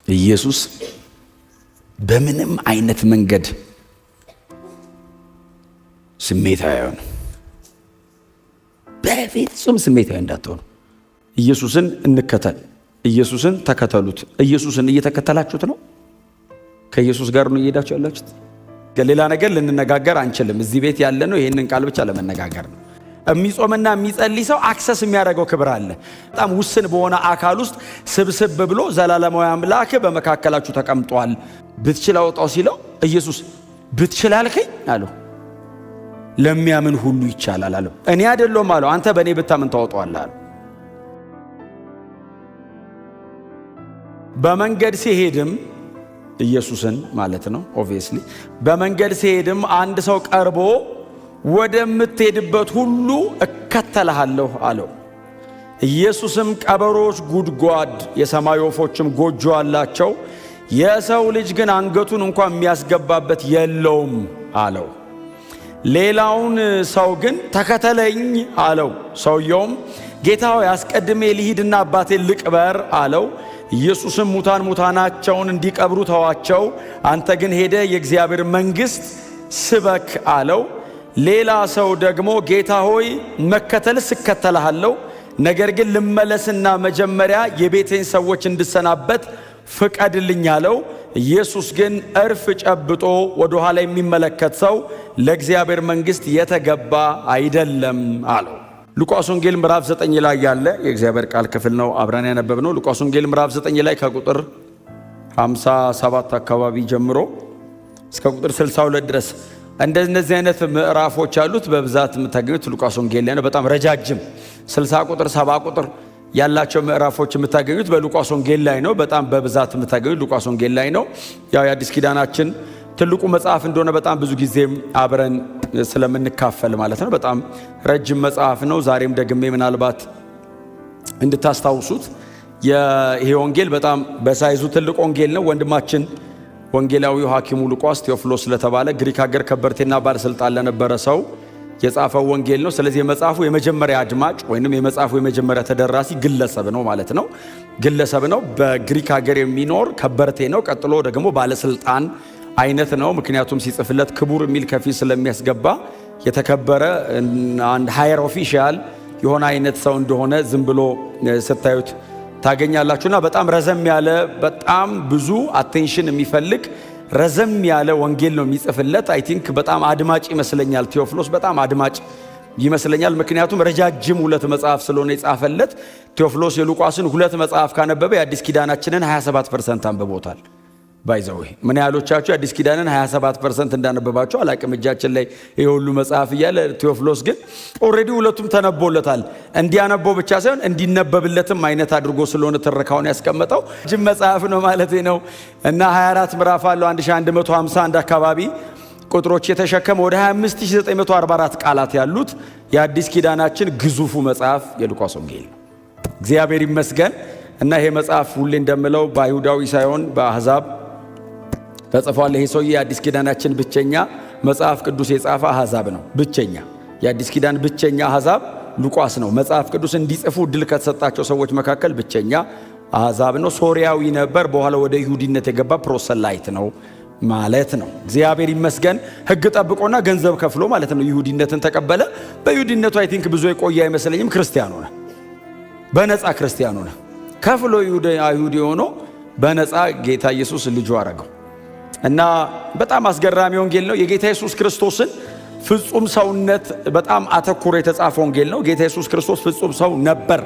ኢየሱስ በምንም አይነት መንገድ ስሜታዊ አይሆንም። በፍጹም ስሜታዊ እንዳትሆኑ። ኢየሱስን እንከተል፣ ኢየሱስን ተከተሉት። ኢየሱስን እየተከተላችሁት ነው? ከኢየሱስ ጋር ነው እየሄዳችሁ ያላችሁት? ሌላ ነገር ልንነጋገር አንችልም። እዚህ ቤት ያለ ነው ይሄንን ቃል ብቻ ለመነጋገር ነው። የሚጾምና የሚጸልይ ሰው አክሰስ የሚያደርገው ክብር አለ። በጣም ውስን በሆነ አካል ውስጥ ስብስብ ብሎ ዘላለማዊ አምላክ በመካከላችሁ ተቀምጧል። ብትችል አውጣው ሲለው ኢየሱስ ብትችል አልከኝ አለው። ለሚያምን ሁሉ ይቻላል አለው። እኔ አይደለሁም አለው፣ አንተ በእኔ ብታምን ታወጣዋለህ አለው። በመንገድ ሲሄድም ኢየሱስን ማለት ነው ኦብቪየስሊ በመንገድ ሲሄድም አንድ ሰው ቀርቦ ወደምትሄድበት ሁሉ እከተልሃለሁ አለው። ኢየሱስም ቀበሮች ጉድጓድ የሰማይ ወፎችም ጎጆ አላቸው፣ የሰው ልጅ ግን አንገቱን እንኳን የሚያስገባበት የለውም አለው። ሌላውን ሰው ግን ተከተለኝ አለው። ሰውየውም ጌታ ሆይ አስቀድሜ ልሂድና አባቴን ልቅበር አለው። ኢየሱስም ሙታናቸውን እንዲቀብሩ ተዋቸው፣ አንተ ግን ሄደ የእግዚአብሔር መንግሥት ስበክ አለው። ሌላ ሰው ደግሞ ጌታ ሆይ መከተልስ እከተልሃለሁ፣ ነገር ግን ልመለስና መጀመሪያ የቤቴን ሰዎች እንድሰናበት ፍቀድልኝ አለው። ኢየሱስ ግን እርፍ ጨብጦ ወደ ኋላ የሚመለከት ሰው ለእግዚአብሔር መንግሥት የተገባ አይደለም አለው። ሉቃስ ወንጌል ምዕራፍ 9 ላይ ያለ የእግዚአብሔር ቃል ክፍል ነው አብረን ያነበብነው። ሉቃስ ወንጌል ምዕራፍ 9 ላይ ከቁጥር 57 አካባቢ ጀምሮ እስከ ቁጥር 62 ድረስ እንደዚህ አይነት ምዕራፎች አሉት። በብዛት የምታገኙት ሉቃስ ወንጌል ላይ ነው። በጣም ረጃጅም 60 ቁጥር 70 ቁጥር ያላቸው ምዕራፎች የምታገኙት በሉቃስ ወንጌል ላይ ነው። በጣም በብዛት የምታገኙት ሉቃስ ወንጌል ላይ ነው። ያው የአዲስ ኪዳናችን ትልቁ መጽሐፍ እንደሆነ በጣም ብዙ ጊዜ አብረን ስለምንካፈል ማለት ነው። በጣም ረጅም መጽሐፍ ነው። ዛሬም ደግሜ ምናልባት እንድታስታውሱት ይሄ ወንጌል በጣም በሳይዙ ትልቅ ወንጌል ነው። ወንድማችን ወንጌላዊው ሐኪሙ ሉቃስ ቴዎፍሎስ ስለተባለ ግሪክ ሀገር ከበርቴና ባለስልጣን ለነበረ ሰው የጻፈው ወንጌል ነው። ስለዚህ የመጽሐፉ የመጀመሪያ አድማጭ ወይንም የመጽሐፉ የመጀመሪያ ተደራሲ ግለሰብ ነው ማለት ነው። ግለሰብ ነው። በግሪክ ሀገር የሚኖር ከበርቴ ነው። ቀጥሎ ደግሞ ባለስልጣን አይነት ነው። ምክንያቱም ሲጽፍለት ክቡር የሚል ከፊት ስለሚያስገባ የተከበረ አንድ ሃየር ኦፊሻል የሆነ አይነት ሰው እንደሆነ ዝም ብሎ ስታዩት ታገኛላችሁና በጣም ረዘም ያለ በጣም ብዙ አቴንሽን የሚፈልግ ረዘም ያለ ወንጌል ነው የሚጽፍለት። አይ ቲንክ በጣም አድማጭ ይመስለኛል። ቴዎፍሎስ በጣም አድማጭ ይመስለኛል። ምክንያቱም ረጃጅም 2 መጽሐፍ ስለሆነ የጻፈለት። ቴዎፍሎስ የሉቃስን 2 መጽሐፍ ካነበበ የአዲስ ኪዳናችንን 27% አንብቦታል። ባይዘው ምን ያህሎቻችሁ የአዲስ ኪዳንን 27% እንዳነበባችሁ አላቅም። እጃችን ላይ የሁሉ መጽሐፍ እያለ ቴዎፍሎስ ግን ኦልሬዲ 2ቱም ተነቦለታል። እንዲያነበው ብቻ ሳይሆን እንዲነበብለትም አይነት አድርጎ ስለሆነ ትረካውን ያስቀመጠው ጅም መጽሐፍ ነው ማለት ነው። እና 24 ምዕራፍ አለው 1151 አካባቢ ቁጥሮች የተሸከመ ወደ 25944 ቃላት ያሉት የአዲስ ኪዳናችን ግዙፉ መጽሐፍ የሉቃስ ወንጌል ነው። እግዚአብሔር ይመስገን። እና ይሄ መጽሐፍ ሁሌ እንደምለው በአይሁዳዊ ሳይሆን በአሕዛብ ተጽፏል። ይሄ ሰውዬ የአዲስ ኪዳናችን ብቸኛ መጽሐፍ ቅዱስ የጻፈ አሕዛብ ነው። ብቸኛ የአዲስ ኪዳን ብቸኛ አሕዛብ ሉቃስ ነው። መጽሐፍ ቅዱስ እንዲጽፉ እድል ከተሰጣቸው ሰዎች መካከል ብቸኛ አሕዛብ ነው። ሶሪያዊ ነበር። በኋላ ወደ ይሁዲነት የገባ ፕሮሰላይት ነው ማለት ነው። እግዚአብሔር ይመስገን። ሕግ ጠብቆና ገንዘብ ከፍሎ ማለት ነው ይሁዲነትን ተቀበለ። በይሁዲነቱ አይ ቲንክ ብዙ የቆየ አይመስለኝም። ክርስቲያን ሆነ። በነፃ ክርስቲያን ሆነ። ከፍሎ አይሁዲ ሆኖ በነፃ ጌታ ኢየሱስ ልጁ አረገው እና በጣም አስገራሚ ወንጌል ነው። የጌታ ኢየሱስ ክርስቶስን ፍጹም ሰውነት በጣም አተኩሮ የተጻፈ ወንጌል ነው። ጌታ ኢየሱስ ክርስቶስ ፍጹም ሰው ነበር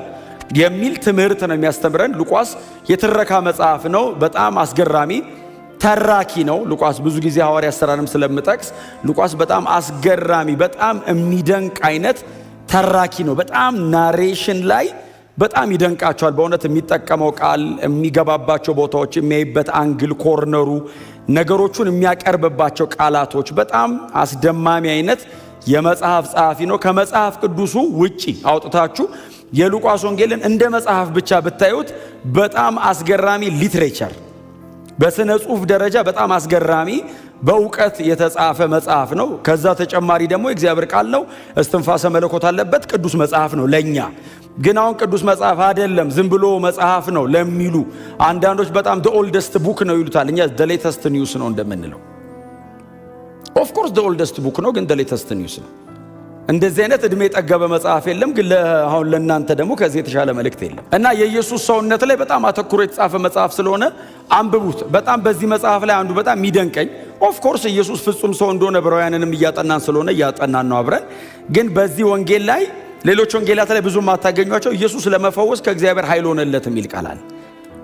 የሚል ትምህርት ነው የሚያስተምረን። ሉቃስ የትረካ መጽሐፍ ነው። በጣም አስገራሚ ተራኪ ነው። ሉቃስ ብዙ ጊዜ ሐዋርያት ሥራንም ስለምጠቅስ ሉቃስ በጣም አስገራሚ በጣም የሚደንቅ አይነት ተራኪ ነው። በጣም ናሬሽን ላይ በጣም ይደንቃቸዋል። በእውነት የሚጠቀመው ቃል፣ የሚገባባቸው ቦታዎች፣ የሚያይበት አንግል፣ ኮርነሩ፣ ነገሮቹን የሚያቀርብባቸው ቃላቶች በጣም አስደማሚ አይነት የመጽሐፍ ጸሐፊ ነው። ከመጽሐፍ ቅዱሱ ውጪ አውጥታችሁ የሉቃስ ወንጌልን እንደ መጽሐፍ ብቻ ብታዩት በጣም አስገራሚ ሊትሬቸር፣ በስነ ጽሑፍ ደረጃ በጣም አስገራሚ በእውቀት የተጻፈ መጽሐፍ ነው። ከዛ ተጨማሪ ደግሞ የእግዚአብሔር ቃል ነው። እስትንፋሰ መለኮት አለበት። ቅዱስ መጽሐፍ ነው ለኛ። ግን አሁን ቅዱስ መጽሐፍ አይደለም ዝም ብሎ መጽሐፍ ነው ለሚሉ አንዳንዶች በጣም the oldest book ነው ይሉታል። እኛ the latest news ነው እንደምንለው። of course the oldest book ነው፣ ግን the latest news ነው። እንደዚህ አይነት እድሜ የጠገበ መጽሐፍ የለም። ግን አሁን ለእናንተ ደግሞ ከዚህ የተሻለ መልእክት የለም እና የኢየሱስ ሰውነት ላይ በጣም አተኩሮ የተጻፈ መጽሐፍ ስለሆነ አንብቡት። በጣም በዚህ መጽሐፍ ላይ አንዱ በጣም የሚደንቀኝ ኦፍ ኮርስ ኢየሱስ ፍጹም ሰው እንደሆነ ዕብራውያንንም እያጠናን ስለሆነ እያጠናን ነው አብረን። ግን በዚህ ወንጌል ላይ ሌሎች ወንጌላት ላይ ብዙም አታገኟቸው ኢየሱስ ለመፈወስ ከእግዚአብሔር ኃይል ሆነለት የሚል ቃል አለ።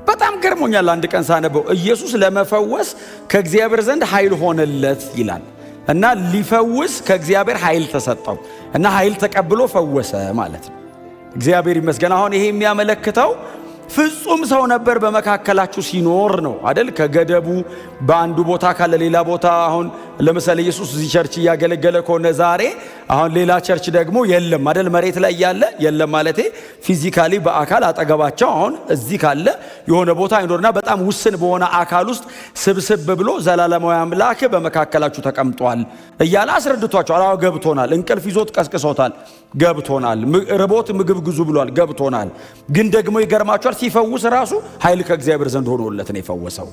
በጣም ገርሞኛል አንድ ቀን ሳነበው። ኢየሱስ ለመፈወስ ከእግዚአብሔር ዘንድ ኃይል ሆነለት ይላል እና ሊፈውስ ከእግዚአብሔር ኃይል ተሰጠው እና ኃይል ተቀብሎ ፈወሰ ማለት ነው። እግዚአብሔር ይመስገን። አሁን ይሄ የሚያመለክተው ፍጹም ሰው ነበር በመካከላችሁ ሲኖር ነው አይደል? ከገደቡ በአንዱ ቦታ ካለ ሌላ ቦታ። አሁን ለምሳሌ ኢየሱስ እዚህ ቸርች እያገለገለ ከሆነ ዛሬ አሁን ሌላ ቸርች ደግሞ የለም አይደል? መሬት ላይ ያለ የለም ማለቴ ፊዚካሊ በአካል አጠገባቸው አሁን እዚህ ካለ የሆነ ቦታ አይኖርና በጣም ውስን በሆነ አካል ውስጥ ስብስብ ብሎ ዘላለማዊ አምላክ በመካከላችሁ ተቀምጧል እያለ አስረድቷቸዋል። አዎ ገብቶናል። እንቅልፍ ይዞት ቀስቅሶታል፣ ገብቶናል። ርቦት ምግብ ግዙ ብሏል፣ ገብቶናል። ግን ደግሞ ይገርማቸዋል ሲፈውስ ራሱ ኃይል ከእግዚአብሔር ዘንድ ሆኖለት ነው የፈወሰው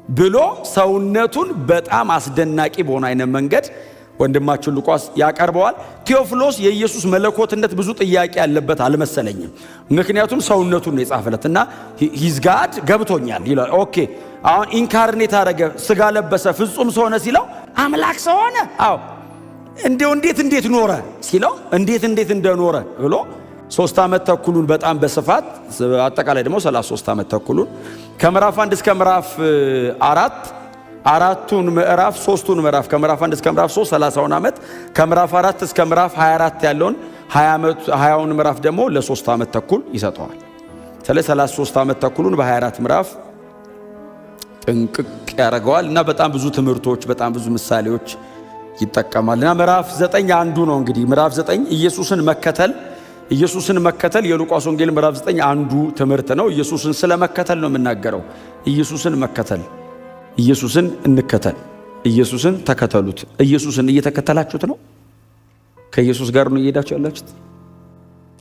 ብሎ ሰውነቱን በጣም አስደናቂ በሆነ አይነት መንገድ ወንድማችን ሉቃስ ያቀርበዋል። ቴዎፍሎስ የኢየሱስ መለኮትነት ብዙ ጥያቄ ያለበት አልመሰለኝም። ምክንያቱም ሰውነቱን ነው የጻፈለት እና ሂዝ ጋድ ገብቶኛል ይላል። ኦኬ አሁን ኢንካርኔት አደረገ፣ ስጋ ለበሰ፣ ፍጹም ሰው ሆነ ሲለው አምላክ ሰው ሆነ። አዎ እንዴት ኖረ ሲለው እንዴት እንደኖረ ብሎ 3 ዓመት ተኩሉን በጣም በስፋት አጠቃላይ ደግሞ 33 ዓመት ተኩሉን ከምዕራፍ 1 እስከ ምዕራፍ 4 አራቱን ምዕራፍ 3ቱን ምዕራፍ ከምዕራፍ 1 እስከ ምዕራፍ 3 30 ዓመት ከምዕራፍ 4 እስከ ምዕራፍ 24 ያለውን 20ውን ምዕራፍ ደግሞ ለ3 ዓመት ተኩል ይሰጠዋል። ስለዚህ 33 ዓመት ተኩሉን በ24 ምዕራፍ ጥንቅቅ ያደርገዋል እና በጣም ብዙ ትምህርቶች በጣም ብዙ ምሳሌዎች ይጠቀማልና ምዕራፍ 9 አንዱ ነው። እንግዲህ ምዕራፍ 9 ኢየሱስን መከተል የሉቃስ ወንጌል ምዕራፍ 9 አንዱ ትምህርት ነው። ኢየሱስን ስለመከተል ነው የምናገረው። ኢየሱስን መከተል፣ ኢየሱስን እንከተል፣ ኢየሱስን ተከተሉት። ኢየሱስን እየተከተላችሁት ነው? ከኢየሱስ ጋር ነው እየሄዳችሁ ያላችሁት?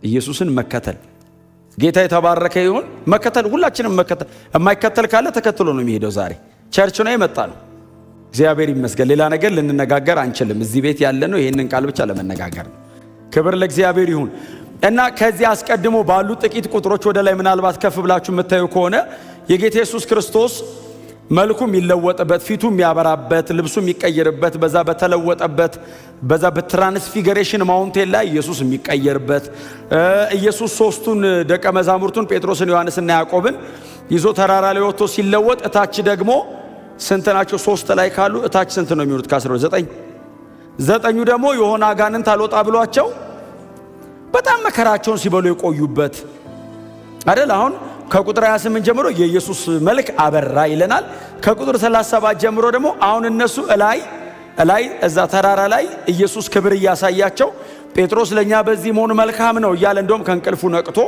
ኢየሱስን መከተል ጌታ የተባረከ ይሁን። መከተል ሁላችንም መከተል። የማይከተል ካለ ተከትሎ ነው የሚሄደው። ዛሬ ቸርች ነው የመጣ ነው። እግዚአብሔር ይመስገን። ሌላ ነገር ልንነጋገር አንችልም። እዚህ ቤት ያለ ነው ይሄንን ቃል ብቻ ለመነጋገር ነው። ክብር ለእግዚአብሔር ይሁን። እና ከዚህ አስቀድሞ ባሉ ጥቂት ቁጥሮች ወደ ላይ ምናልባት ከፍ ብላችሁ የምታዩ ከሆነ የጌታ ኢየሱስ ክርስቶስ መልኩ የሚለወጥበት፣ ፊቱ የሚያበራበት፣ ልብሱ የሚቀየርበት፣ በዛ በተለወጠበት በዛ በትራንስፊገሬሽን ማውንቴን ላይ ኢየሱስ የሚቀየርበት፣ ኢየሱስ 3ቱን ደቀ መዛሙርቱን ጴጥሮስን፣ ዮሐንስና ያዕቆብን ይዞ ተራራ ላይ ወጥቶ ሲለወጥ እታች ደግሞ ስንት ናቸው? 3 ላይ ካሉ እታች ስንት ነው የሚሆኑት? ከ19 9ኙ ደግሞ የሆነ አጋንንት አልወጣ ብሏቸው በጣም መከራቸውን ሲበሉ የቆዩበት አይደል? አሁን ከቁጥር 28 ጀምሮ የኢየሱስ መልክ አበራ ይለናል። ከቁጥር 37 ጀምሮ ደግሞ አሁን እነሱ እላይ እዛ ተራራ ላይ ኢየሱስ ክብር እያሳያቸው ጴጥሮስ ለኛ በዚህ መሆኑ መልካም ነው እያለ እንደውም ከእንቅልፉ ነቅቶ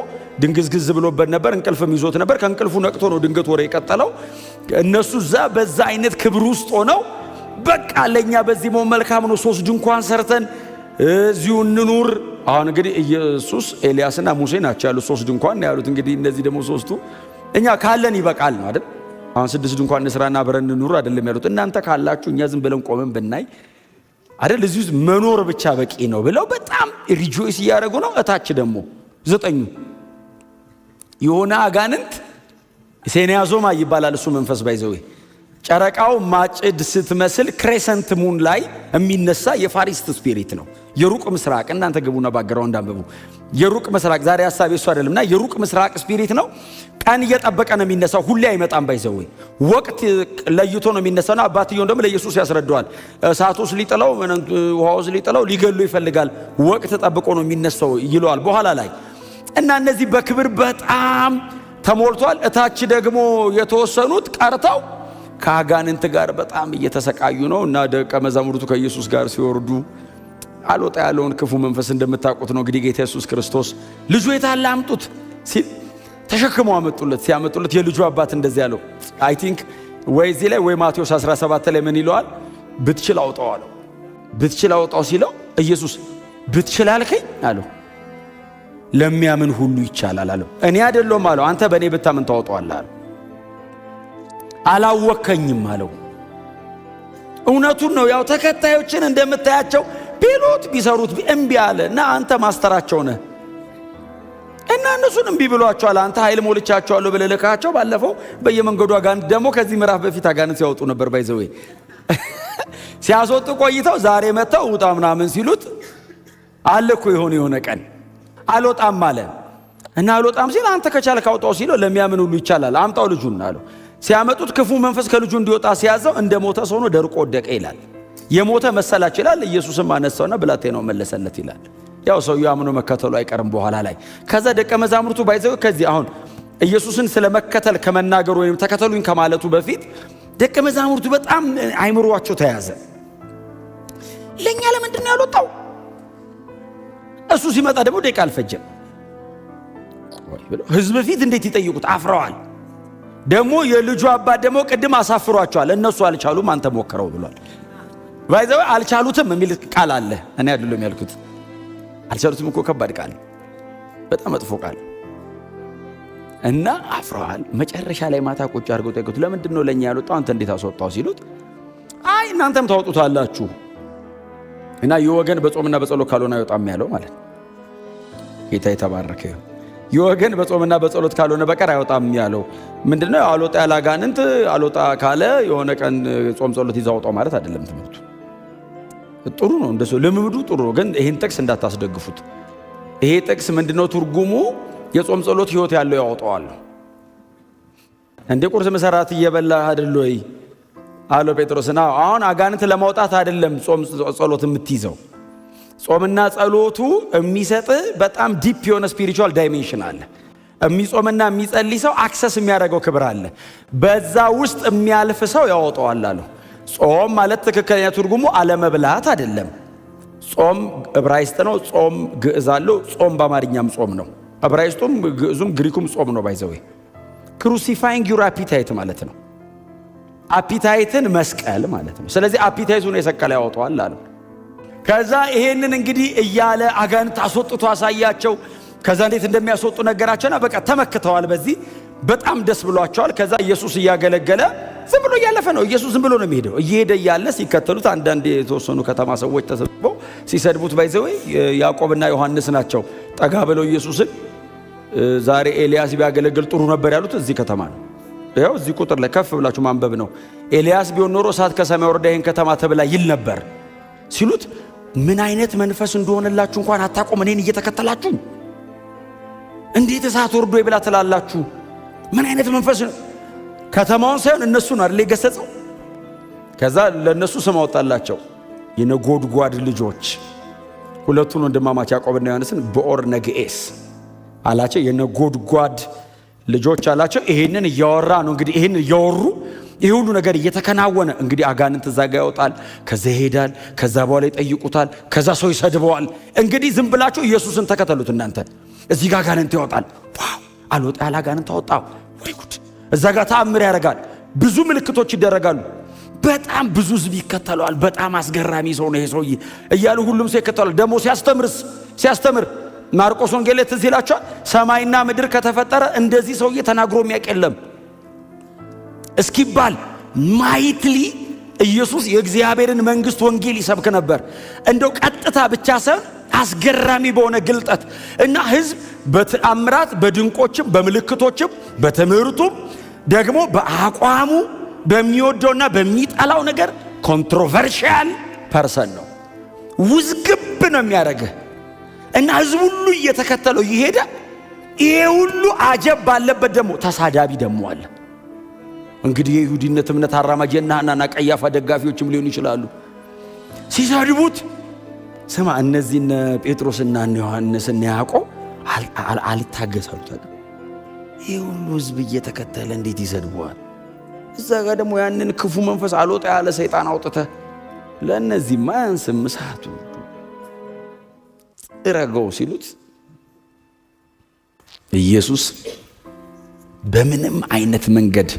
ድንግዝግዝ ብሎበት ነበር። እንቅልፍም ይዞት ነበር። ከእንቅልፉ ነቅቶ ነው ድንገት ወሬ የቀጠለው። እነሱ በዛ አይነት ክብር ውስጥ ሆነው በቃ ለኛ በዚህ መሆኑ መልካም ነው፣ 3 ድንኳን ሰርተን እዚሁ እንኑር። አሁን እንግዲህ ኢየሱስ ኤልያስና ሙሴ ናቸው ያሉት 3 ድንኳን ነው ያሉት። እንግዲህ እነዚህ ደግሞ 3ቱ እኛ ካለን ይበቃል ነው አይደል? አሁን 6 ድንኳን እንስራና አብረን እንኑር አይደለም ያሉት። እናንተ ካላችሁ እኛ ዝም ብለን ቆመን ብናይ አይደል እዚህ ውስጥ መኖር ብቻ በቂ ነው ብለው በጣም ሪጆይስ እያደረጉ ነው። እታች ደግሞ 9ኙ የሆነ አጋንንት ሴኒያዞማ ይባላል እሱ መንፈስ ባይዘው ጨረቃው ማጭድ ስትመስል ክሬሰንት ሙን ላይ የሚነሳ የፋሪስት ስፒሪት ነው። የሩቅ ምስራቅ እናንተ ግቡና ባግራውንድ አንብቡ። የሩቅ ምስራቅ ዛሬ ሐሳብ እሱ አይደለምና የሩቅ ምስራቅ ስፒሪት ነው። ቀን እየጠበቀ ነው የሚነሳው። ሁሌ አይመጣም። ባይዘው ወቅት ለይቶ ነው የሚነሳውና አባትየው ደግሞ ለኢየሱስ ያስረዳዋል። እሳቱስ ሊጥለው ውሃውስ ሊጥለው ሊገሉ ይፈልጋል። ወቅት ጠብቆ ነው የሚነሳው ይለዋል በኋላ ላይ እና እነዚህ በክብር በጣም ተሞልቷል። እታች ደግሞ የተወሰኑት ቀርተው ከአጋንንት ጋር በጣም እየተሰቃዩ ነው። እና ደቀ መዛሙርቱ ከኢየሱስ ጋር ሲወርዱ አልወጣ ያለውን ክፉ መንፈስ እንደምታውቁት ነው። እንግዲህ ጌታ ኢየሱስ ክርስቶስ ልጁ የታለ አምጡት ሲል ተሸክመው አመጡለት። ሲያመጡለት የልጁ አባት እንደዚህ ያለው አይ ቲንክ ወይ እዚህ ላይ ወይ ማቴዎስ 17 ላይ ምን ይለዋል? ብትችል አውጣው አለው። ብትችል አውጣው ሲለው ኢየሱስ ብትችል አልከኝ አለው። ለሚያምን ሁሉ ይቻላል አለው። እኔ አይደለሁም አለው። አንተ በእኔ ብታምን ታወጣዋለህ አለው። አላወከኝም አለው። እውነቱን ነው። ያው ተከታዮችን እንደምታያቸው ቢሉት ቢሰሩት እምቢ አለ እና አንተ ማስተራቸው ነህ እና እነሱን እምቢ ብሏቸዋል። አንተ ኃይል ሞልቻቸዋለሁ ብለህ ልካቸው ባለፈው በየመንገዱ አጋንንት ደግሞ ከዚህ ምዕራፍ በፊት አጋንንት ሲያወጡ ነበር። ባይዘው ሲያስወጡ ቆይተው ዛሬ መተው ውጣ ምናምን ሲሉት አለ እኮ የሆነ ቀን አልወጣም አለ እና አልወጣም ሲል አንተ ከቻልክ አውጣው ሲለው ለሚያምን ሁሉ ይቻላል አምጣው ልጁን አለው። ሲያመጡት ክፉ መንፈስ ከልጁ እንዲወጣ ሲያዘው እንደ ሞተ ሰው ሆኖ ደርቆ ወደቀ ይላል። የሞተ መሰላቸው ይላል። ኢየሱስም አነሳውና ብላቴናው መለሰለት ይላል። ያው ሰውየው አምኖ መከተሉ አይቀርም በኋላ ላይ። ከዛ ደቀ መዛሙርቱ ባይዘው ከዚህ አሁን ኢየሱስን ስለመከተል ከመናገሩ ወይም ተከተሉኝ ከማለቱ በፊት ደቀ መዛሙርቱ በጣም አይምሮአቸው ተያዘ። ለኛ ለምንድን ነው ያልወጣው? እሱ ሲመጣ ደግሞ ደቂቃ አልፈጀም። ህዝብ ፊት እንዴት ይጠይቁት? አፍረዋል። ደግሞ የልጁ አባት ደግሞ ቅድም አሳፍሯቸዋል። እነሱ አልቻሉም፣ አንተ ሞክረው ብሏል። ባይዘው አልቻሉትም የሚል ቃል አለ። እኔ አይደለም ያልኩት። አልቻሉትም እኮ ከባድ ቃል፣ በጣም መጥፎ ቃል እና አፍረዋል። መጨረሻ ላይ ማታ ቁጭ አድርገው ጠይቁት፣ ለምንድን ነው ለኛ ያልወጣው? አንተ እንዴት አስወጣው ሲሉት አይ እናንተም ታወጡታላችሁ እና የወገን በጾምና በጸሎት ካልሆነ አይወጣም ያለው ማለት ነው። ጌታ የተባረከ ይሁን። የወገን በጾምና በጸሎት ካልሆነ በቀር አይወጣም ያለው ምንድነው? አልወጣ ያለ አጋንንት አልወጣ ካለ የሆነ ቀን ጾም ጸሎት ይዛውጣው ማለት አይደለም። ትምህርቱ ጥሩ ነው፣ እንደሱ ልምምዱ ጥሩ ነው። ግን ይሄን ጥቅስ እንዳታስደግፉት። ይሄ ጥቅስ ምንድነው ትርጉሙ? የጾም ጸሎት ህይወት ያለው ያወጣዋል። እንደ ቁርስ መሰራት እየበላ አይደል ወይ አለው ጴጥሮስና አሁን አጋንንት ለማውጣት አይደለም ጾም ጸሎት የምትይዘው። ጾምና ጸሎቱ የሚሰጥ በጣም ዲፕ የሆነ ስፒሪቹዋል ዳይሜንሽን አለ። የሚጾምና የሚጸልይ ሰው አክሰስ የሚያደርገው ክብር አለ። በዛ ውስጥ የሚያልፍ ሰው ያወጣዋል አለው። ጾም ማለት ትክክለኛ ትርጉሙ አለመብላት አይደለም። ጾም ዕብራይስጥ ነው። ጾም ግዕዝ አለው። ጾም በአማርኛም ጾም ነው። ዕብራይስጡም ግዕዙም ግሪኩም ጾም ነው። ባይዘው ክሩሲፋይንግ ዩር አፒታይት ማለት ነው። አፒታይትን መስቀል ማለት ነው። ስለዚህ አፒታይቱን የሰቀለ ያወጣዋል አለው። ከዛ ይሄንን እንግዲህ እያለ አጋንንት አስወጥቶ አሳያቸው። ከዛ እንዴት እንደሚያስወጡ ነገራቸውና በቃ ተመክተዋል። በዚህ በጣም ደስ ብሏቸዋል። ከዛ ኢየሱስ እያገለገለ ዝም ብሎ እያለፈ ነው። ኢየሱስ ዝም ብሎ ነው የሚሄደው። እየሄደ እያለ ሲከተሉት አንዳንድ የተወሰኑ ከተማ ሰዎች ተሰብስበው ሲሰድቡት ባይዘው ያዕቆብና ዮሐንስ ናቸው። ጠጋ ብለው ኢየሱስን ዛሬ ኤልያስ ቢያገለግል ጥሩ ነበር ያሉት እዚህ ከተማ ነው። ያው እዚህ ቁጥር ላይ ከፍ ብላችሁ ማንበብ ነው። ኤልያስ ቢሆን ኖሮ እሳት ከሰማይ ወርዳ ይህን ከተማ ተብላ ይል ነበር ሲሉት ምን አይነት መንፈስ እንደሆነላችሁ እንኳን አታውቁም። እኔን እየተከተላችሁ እንዴት እሳት ወርዶ ይብላ ትላላችሁ? ምን አይነት መንፈስ ነው? ከተማውን ሳይሆን እነሱን አይደል የገሰጸው። ከዛ ለነሱ ስም አወጣላቸው፣ የነጎድጓድ ልጆች። ሁለቱን ወንድማማች ያዕቆብና ዮሐንስን በኦር ነግኤስ አላቸው። የነጎድጓድ ልጆች አላቸው። ይሄንን እያወራ ነው እንግዲህ። ይሄን እያወሩ ይሄ ሁሉ ነገር እየተከናወነ እንግዲህ አጋንንት እዛ ጋር ያወጣል፣ ከዛ ይሄዳል፣ ከዛ በኋላ ይጠይቁታል፣ ከዛ ሰው ይሰድበዋል። እንግዲህ ዝም ብላችሁ ኢየሱስን ተከተሉት እናንተ። እዚህ ጋር አጋንንት ያወጣል፣ ዋው አልወጣ ያለ አጋንንት አወጣው፣ ወይ ጉድ! እዛ ጋር ተአምር ያደርጋል፣ ብዙ ምልክቶች ይደረጋሉ፣ በጣም ብዙ ህዝብ ይከተለዋል። በጣም አስገራሚ ሰው ነው ይሄ ሰውዬ እያሉ ሁሉም ሰው ይከተላል። ደግሞ ሲያስተምር ማርቆስ ወንጌል ላይ ትዝ ይላችኋል። ሰማይና ምድር ከተፈጠረ እንደዚህ ሰውዬ ተናግሮ የሚያውቅ የለም እስኪባል ማይትሊ ኢየሱስ የእግዚአብሔርን መንግስት ወንጌል ይሰብክ ነበር። እንደው ቀጥታ ብቻ ሳይሆን አስገራሚ በሆነ ግልጠት እና ህዝብ በተአምራት በድንቆችም በምልክቶችም በትምህርቱም ደግሞ በአቋሙ በሚወደውና በሚጠላው ነገር ኮንትሮቨርሺያል ፐርሰን ነው። ውዝግብ ነው የሚያደርግህ እና ህዝብ ሁሉ እየተከተለው ይሄደ። ይሄ ሁሉ አጀብ ባለበት ደግሞ ተሳዳቢ ደግሞ አለ። እንግዲህ የይሁዲነት እምነት አራማጅ የሐናና ቀያፋ ደጋፊዎችም ሊሆኑ ይችላሉ። ሲሰድቡት ስማ፣ እነዚህን ጴጥሮስና ዮሐንስና ያዕቆብ አልታገሳሉት። ይሄ ሁሉ ህዝብ እየተከተለ እንዴት ይሰድበዋል? እዛ ጋር ደግሞ ያንን ክፉ መንፈስ አልወጣ ያለ ሰይጣን አውጥተህ ለእነዚህ ማያንስም እሳቱ እረገው ሲሉት ኢየሱስ በምንም አይነት መንገድ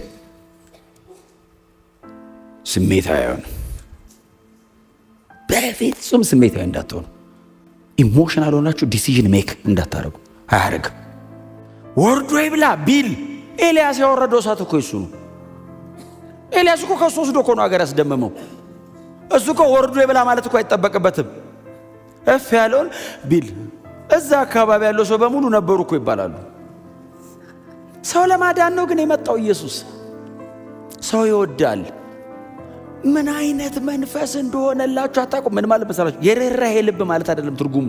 ስሜት አይሆንም። በፍጹም ስሜታዊ እንዳትሆኑ። ኢሞሽናል ሆናችሁ ዲሲዥን ሜክ እንዳታረጉ። አያረግም። ወርዶ ይብላ ቢል ኤልያስ ያወረደው እሳት እኮ እሱ ነው። ኤልያስ እኮ ከሱ ወስዶ እኮ ነው አገር ያስደመመው። እሱ እኮ ወርዶ ይብላ ማለት እኮ አይጠበቅበትም። እፍ ያለውን ቢል እዛ አካባቢ ያለው ሰው በሙሉ ነበሩ እኮ ይባላሉ። ሰው ለማዳን ነው ግን የመጣው ኢየሱስ። ሰው ይወዳል። ምን አይነት መንፈስ እንደሆነላችሁ አታውቁም። ምን ማለት መሰላችሁ? የርህራሄ ልብ ማለት አይደለም ትርጉሙ።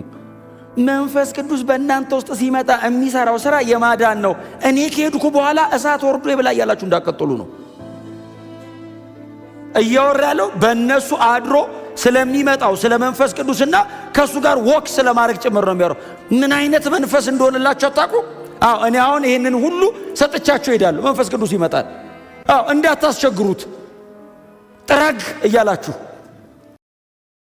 መንፈስ ቅዱስ በእናንተ ውስጥ ሲመጣ የሚሰራው ስራ የማዳን ነው። እኔ ከሄድኩ በኋላ እሳት ወርዶ ይብላ እያላችሁ እንዳቀጥሉ ነው እያወራ ያለው። በእነሱ አድሮ ስለሚመጣው ስለ መንፈስ ቅዱስና ከእሱ ጋር ወክ ስለማድረግ ጭምር ነው የሚያወራው። ምን አይነት መንፈስ እንደሆነላችሁ አታውቁም። እኔ አሁን ይህንን ሁሉ ሰጥቻችሁ ሄዳለሁ። መንፈስ ቅዱስ ይመጣል። እንዳታስቸግሩት ጥረግ እያላችሁ